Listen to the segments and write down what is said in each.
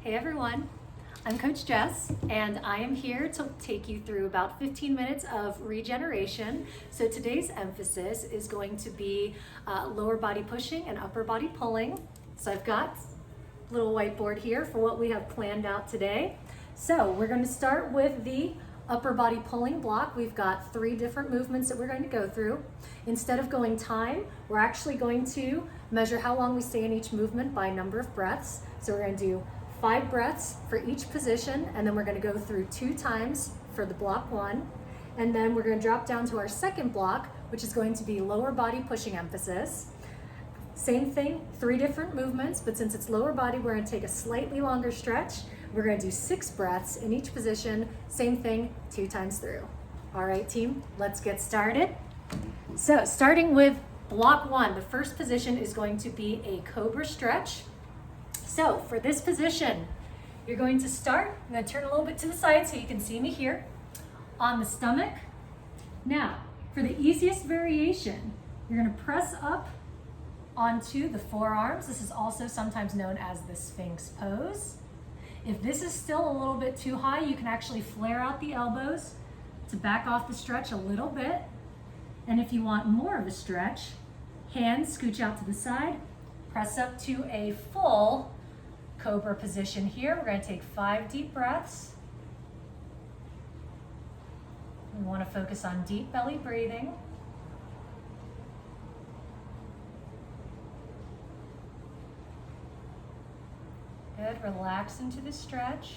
Hey everyone, I'm Coach Jess and I am here to take you through about 15 minutes of regeneration. So today's emphasis is going to be lower body pushing and upper body pulling. So I've got a little whiteboard here for what we have planned out today. So we're going to start with the upper body pulling block. We've got 3 different movements that we're going to go through. Instead of going time, we're actually going to measure how long we stay in each movement by number of breaths. So we're going to do 5 breaths for each position, and then we're going to go through 2 times for the block 1. And then we're going to drop down to our second block, which is going to be lower body pushing emphasis. Same thing, 3 different movements, but since it's lower body, we're going to take a slightly longer stretch. We're going to do 6 breaths in each position. Same thing, 2 times through. All right, team, let's get started. So starting with block 1, the first position is going to be a cobra stretch. So for this position, you're going to start, I'm going to turn a little bit to the side so you can see me here, on the stomach. Now, for the easiest variation, you're going to press up onto the forearms. This is also sometimes known as the Sphinx pose. If this is still a little bit too high, you can actually flare out the elbows to back off the stretch a little bit. And if you want more of a stretch, hands scooch out to the side, press up to a full cobra position here. We're going to take 5 deep breaths. We want to focus on deep belly breathing. Good, relax into the stretch.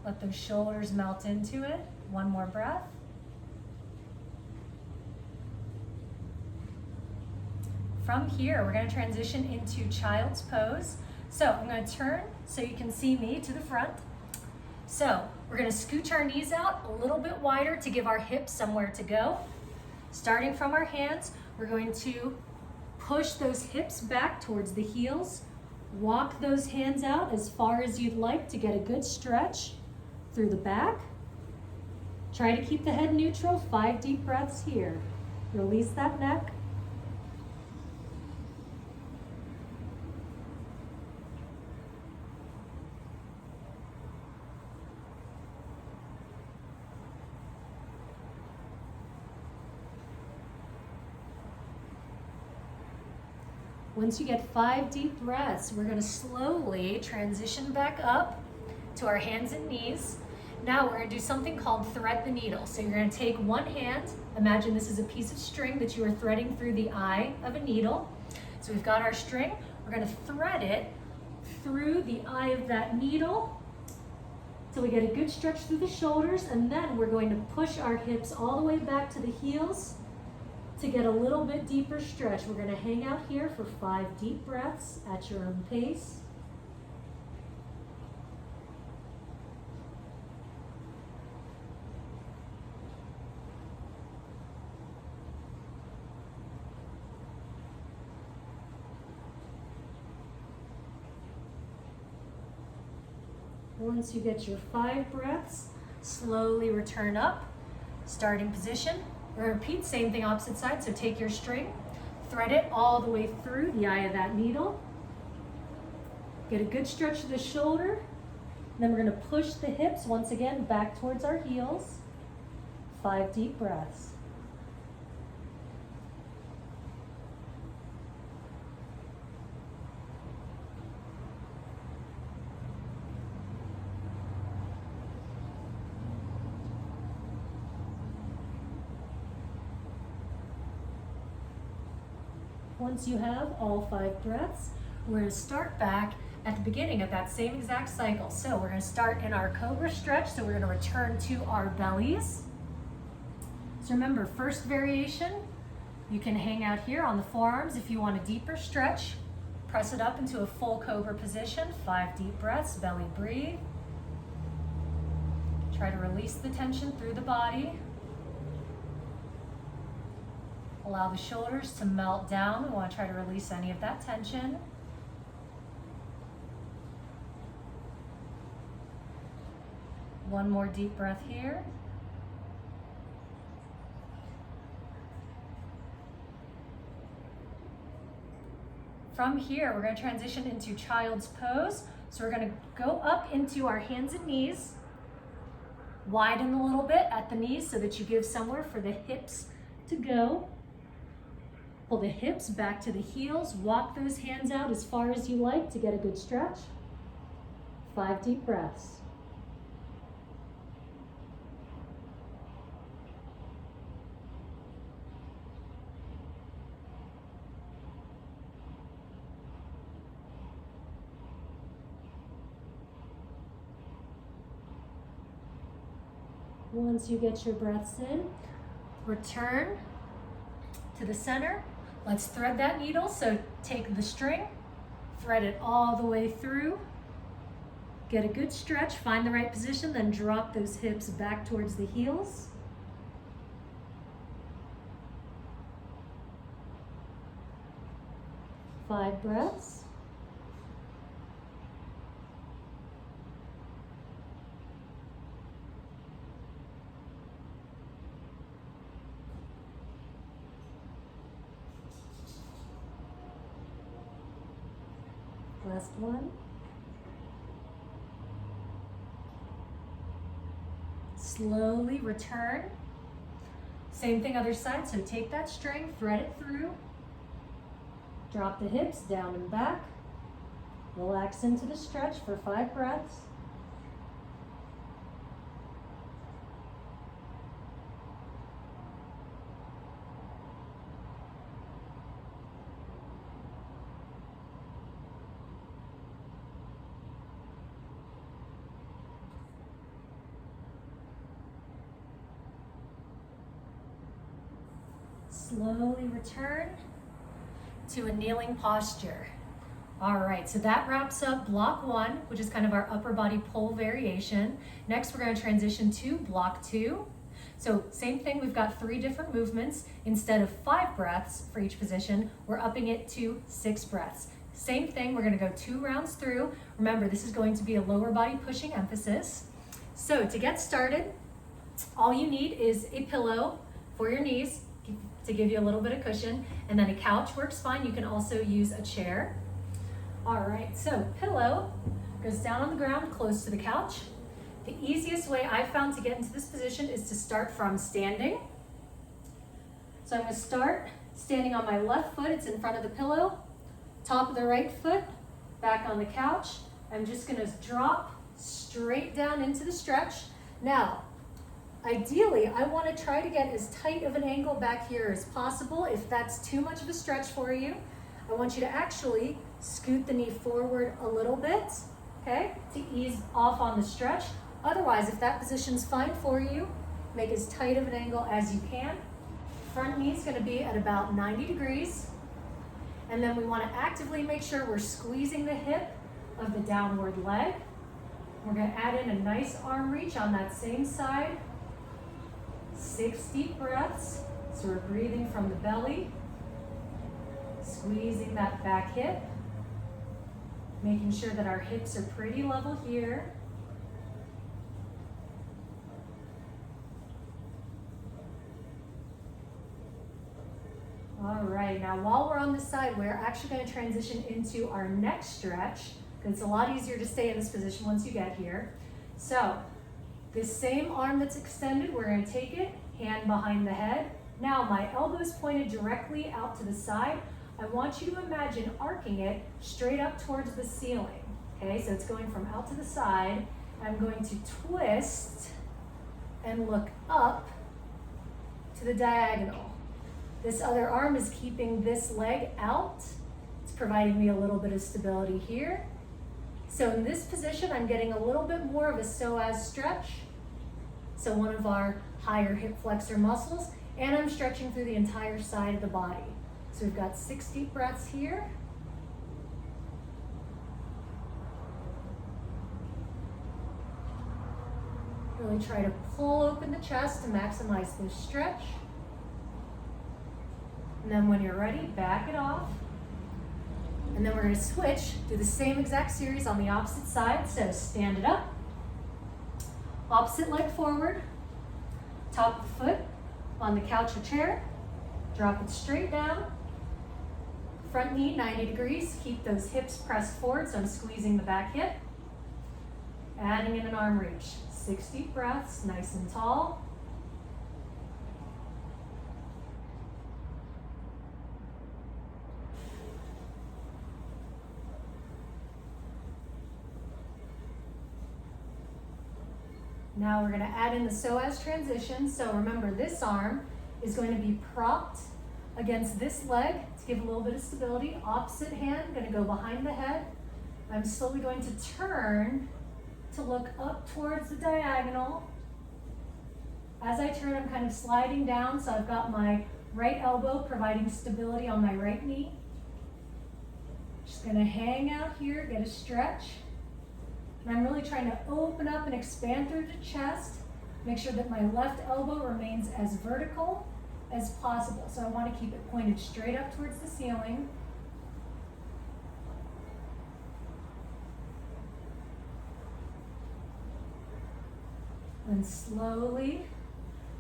Let those shoulders melt into it. 1 more breath. From here, we're going to transition into child's pose. So I'm going to turn so you can see me to the front. So we're going to scooch our knees out a little bit wider to give our hips somewhere to go. Starting from our hands, we're going to push those hips back towards the heels. Walk those hands out as far as you'd like to get a good stretch through the back. Try to keep the head neutral. 5 deep breaths here. Release that neck. Once you get 5 deep breaths, we're going to slowly transition back up to our hands and knees. Now we're going to do something called thread the needle. So you're going to take one hand, imagine this is a piece of string that you are threading through the eye of a needle. So we've got our string, we're going to thread it through the eye of that needle so we get a good stretch through the shoulders, and then we're going to push our hips all the way back to the heels to get a little bit deeper stretch. We're going to hang out here for 5 deep breaths at your own pace. Once you get your 5 breaths, slowly return up, starting position. We're going to repeat, same thing opposite side. So take your string, thread it all the way through the eye of that needle. Get a good stretch to the shoulder. Then we're going to push the hips once again back towards our heels. 5 deep breaths. Once you have all 5 breaths, we're going to start back at the beginning of that same exact cycle. So we're going to start in our cobra stretch. So we're going to return to our bellies. So remember, first variation, you can hang out here on the forearms. If you want a deeper stretch, press it up into a full cobra position. 5 deep breaths, belly breathe. Try to release the tension through the body. Allow the shoulders to melt down. We want to try to release any of that tension. One more deep breath here. From here, we're going to transition into child's pose. So we're going to go up into our hands and knees, widen a little bit at the knees so that you give somewhere for the hips to go. Pull the hips back to the heels, walk those hands out as far as you like to get a good stretch. 5 deep breaths. Once you get your breaths in, return to the center. Let's thread that needle. So take the string, thread it all the way through. Get a good stretch, find the right position, then drop those hips back towards the heels. Five breaths. Last one. Slowly return. Same thing other side, so take that string, thread it through. Drop the hips down and back. Relax into the stretch for 5 breaths. Slowly return to a kneeling posture. All right, so that wraps up block 1, which is kind of our upper body pull variation. Next, we're going to transition to block 2. So same thing, we've got 3 different movements. Instead of 5 breaths for each position, we're upping it to 6 breaths. Same thing, we're going to go 2 rounds through. Remember, this is going to be a lower body pushing emphasis. So to get started, all you need is a pillow for your knees to give you a little bit of cushion, and then a couch works fine. You can also use a chair. All right, so pillow goes down on the ground close to the couch. The easiest way I've found to get into this position is to start from standing. So I'm going to start standing on my left foot. It's in front of the pillow. Top of the right foot, back on the couch. I'm just going to drop straight down into the stretch. Now, ideally, I want to try to get as tight of an angle back here as possible. If that's too much of a stretch for you, I want you to actually scoot the knee forward a little bit, okay, to ease off on the stretch. Otherwise, if that position's fine for you, make as tight of an angle as you can. Front knee is going to be at about 90 degrees. And then we want to actively make sure we're squeezing the hip of the downward leg. We're going to add in a nice arm reach on that same side. 6 deep breaths, so we're breathing from the belly, squeezing that back hip, making sure that our hips are pretty level here. All right, now while we're on this side, we're actually going to transition into our neck stretch, because it's a lot easier to stay in this position once you get here. So, this same arm that's extended, we're going to take it, hand behind the head. Now my elbows pointed directly out to the side. I want you to imagine arcing it straight up towards the ceiling. Okay, so it's going from out to the side. I'm going to twist and look up to the diagonal. This other arm is keeping this leg out. It's providing me a little bit of stability here. So in this position, I'm getting a little bit more of a psoas stretch. So one of our higher hip flexor muscles, and I'm stretching through the entire side of the body. So we've got 6 deep breaths here. Really try to pull open the chest to maximize this stretch. And then when you're ready, back it off. And then we're going to switch, do the same exact series on the opposite side. So stand it up, opposite leg forward, top of the foot on the couch or chair, drop it straight down, Front knee 90 degrees. Keep those hips pressed forward, so I'm squeezing the back hip. Adding in an arm reach. 6 deep breaths, nice and tall. Now we're going to add in the psoas transition. So remember, this arm is going to be propped against this leg to give a little bit of stability. Opposite hand, going to go behind the head. I'm slowly going to turn to look up towards the diagonal. As I turn, I'm kind of sliding down, so I've got my right elbow providing stability on my right knee. Just going to hang out here, get a stretch. And I'm really trying to open up and expand through the chest. Make sure that my left elbow remains as vertical as possible. So I want to keep it pointed straight up towards the ceiling. And slowly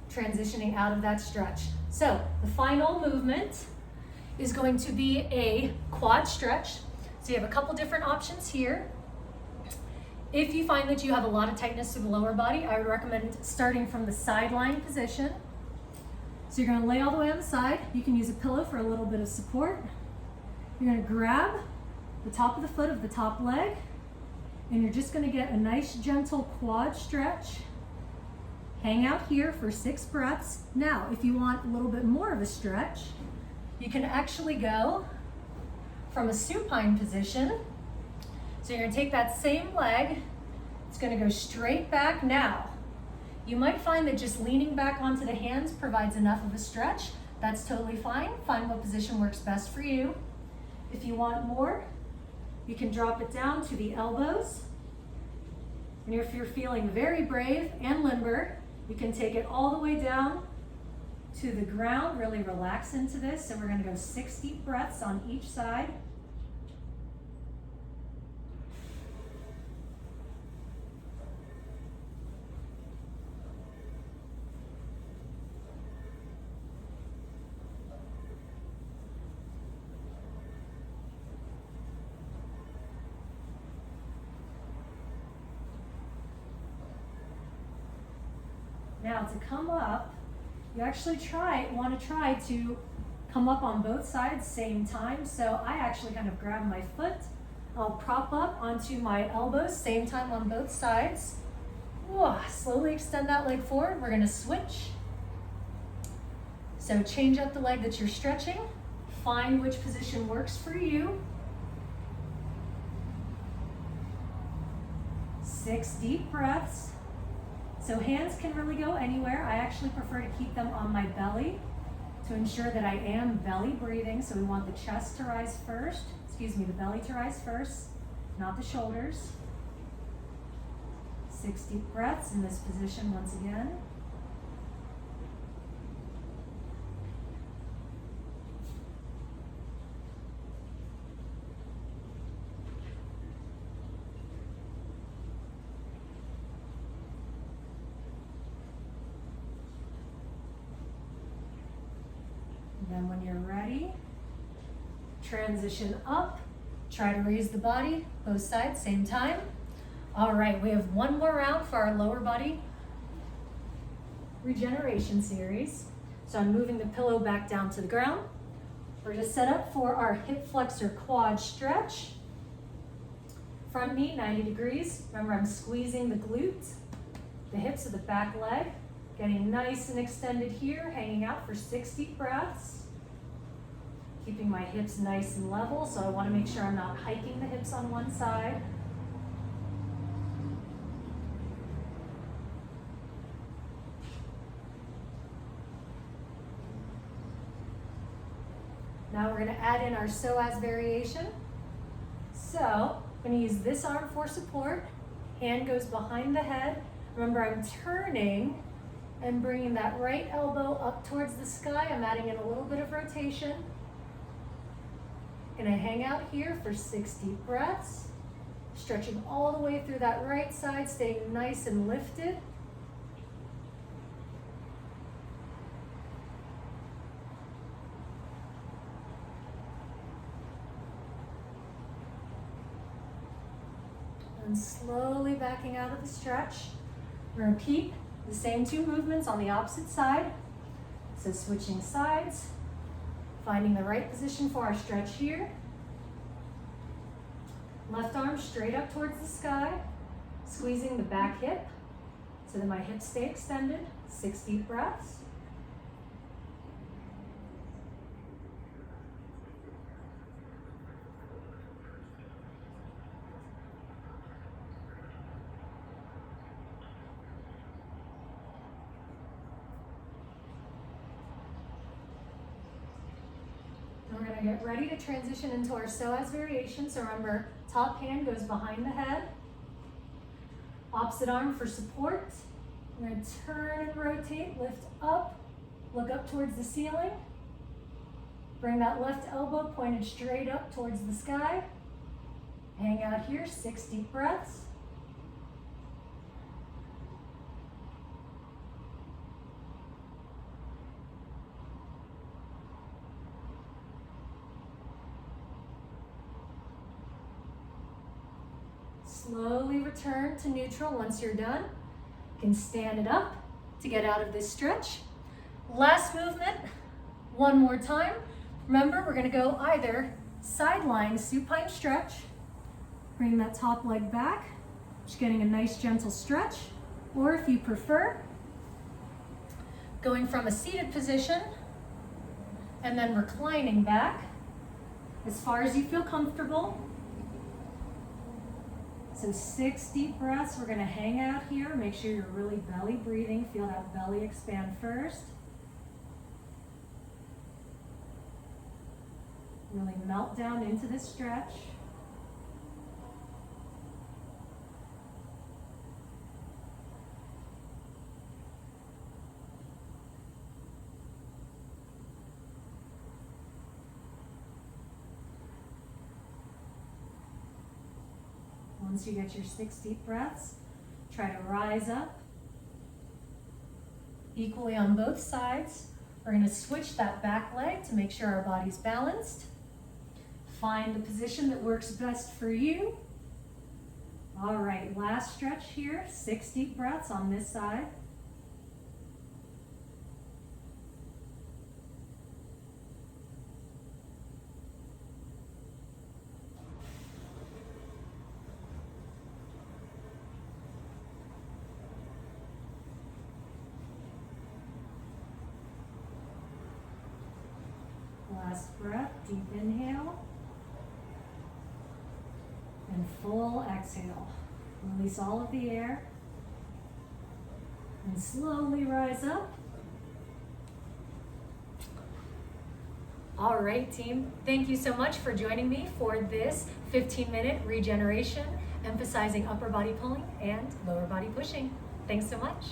transitioning out of that stretch. So the final movement is going to be a quad stretch. So you have a couple different options here. If you find that you have a lot of tightness to the lower body, I would recommend starting from the sideline position. So you're going to lay all the way on the side. You can use a pillow for a little bit of support. You're going to grab the top of the foot of the top leg, and you're just going to get a nice gentle quad stretch. Hang out here for 6 breaths. Now, if you want a little bit more of a stretch, you can actually go from a supine position. So you're going to take that same leg, it's going to go straight back. Now, you might find that just leaning back onto the hands provides enough of a stretch. That's totally fine. Find what position works best for you. If you want more, you can drop it down to the elbows. And if you're feeling very brave and limber, you can take it all the way down to the ground. Really relax into this. So we're going to go 6 deep breaths on each side. Now to come up, you actually want to try to come up on both sides same time. So I actually kind of grab my foot, I'll prop up onto my elbows, same time on both sides. Whoa, slowly extend that leg forward. We're going to switch. So change up the leg that you're stretching. Find which position works for you. 6 deep breaths. So hands can really go anywhere. I actually prefer to keep them on my belly to ensure that I am belly breathing. So we want the chest to rise first, the belly to rise first, not the shoulders. 6 deep breaths in this position once again. Then when you're ready, transition up, try to raise the body, both sides, same time. All right, we have one more round for our lower body regeneration series. So I'm moving the pillow back down to the ground. We're just set up for our hip flexor quad stretch. Front knee, 90 degrees. Remember, I'm squeezing the glutes, the hips of the back leg, getting nice and extended here, hanging out for 6 deep breaths. Keeping my hips nice and level, so I want to make sure I'm not hiking the hips on one side. Now we're going to add in our psoas variation. So I'm going to use this arm for support. Hand goes behind the head. Remember, I'm turning and bringing that right elbow up towards the sky. I'm adding in a little bit of rotation. Gonna hang out here for 6 deep breaths, stretching all the way through that right side, staying nice and lifted. And slowly backing out of the stretch. We're going to repeat the same 2 movements on the opposite side. So switching sides, finding the right position for our stretch here. Left arm straight up towards the sky, squeezing the back hip so that my hips stay extended. 6 deep breaths. We're going to get ready to transition into our psoas variation. So remember, top hand goes behind the head. Opposite arm for support. We're going to turn and rotate, lift up, look up towards the ceiling. Bring that left elbow pointed straight up towards the sky. Hang out here, 6 deep breaths. Slowly return to neutral once you're done. You can stand it up to get out of this stretch. Last movement, one more time. Remember, we're going to go either side lying supine stretch, bring that top leg back, just getting a nice gentle stretch, or if you prefer, going from a seated position and then reclining back as far as you feel comfortable. So 6 deep breaths. We're going to hang out here. Make sure you're really belly breathing. Feel that belly expand first. Really melt down into this stretch. Once you get your 6 deep breaths, try to rise up equally on both sides. We're going to switch that back leg to make sure our body's balanced. Find the position that works best for you. All right, last stretch here, 6 deep breaths on this side. Last breath, deep inhale. And full exhale. Release all of the air. And slowly rise up. All right, team. Thank you so much for joining me for this 15-minute regeneration, emphasizing upper body pulling and lower body pushing. Thanks so much.